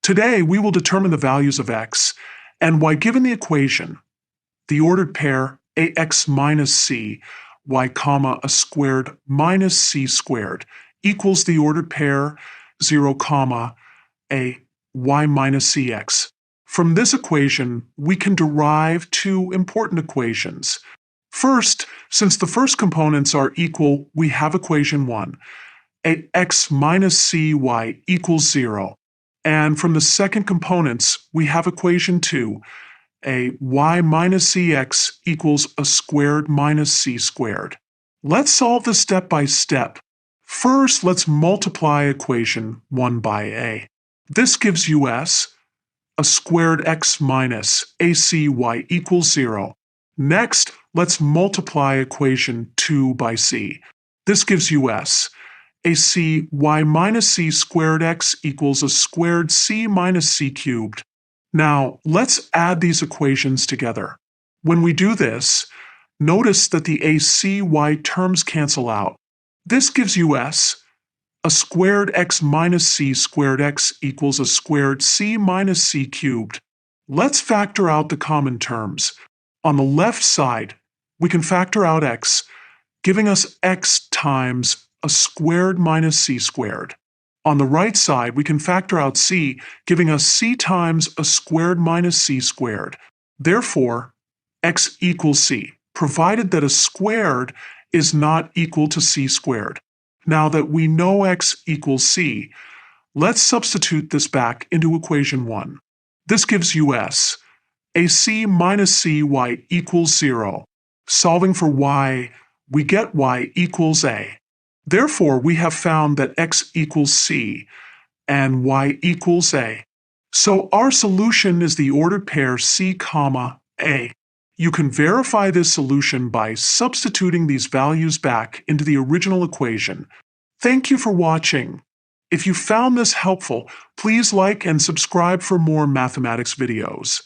Today, we will determine the values of x and y given the equation, the ordered pair ax minus c, y comma a squared minus c squared equals the ordered pair 0 comma a y minus cx. From this equation, we can derive two important equations. First, since the first components are equal, we have equation 1, ax minus cy equals 0. And from the second components, we have equation 2, a y minus cx equals a squared minus c squared. Let's solve this step by step. First, let's multiply equation 1 by a. This gives us a squared x minus acy equals 0. Next, let's multiply equation 2 by c. This gives us ac y minus c squared x equals a squared c minus c cubed. Now, let's add these equations together. When we do this, notice that the acy terms cancel out. This gives us a squared x minus c squared x equals a squared c minus c cubed. Let's factor out the common terms. On the left side, we can factor out x, giving us x times a squared minus c squared. On the right side, we can factor out c, giving us c times a squared minus c squared. Therefore, x equals c, provided that a squared is not equal to c squared. Now that we know x equals c, let's substitute this back into equation 1. This gives us ac minus cy equals 0. Solving for y, we get y equals a. Therefore, we have found that x equals c and y equals a. So our solution is the ordered pair c comma a. You can verify this solution by substituting these values back into the original equation. Thank you for watching. If you found this helpful, please like and subscribe for more mathematics videos.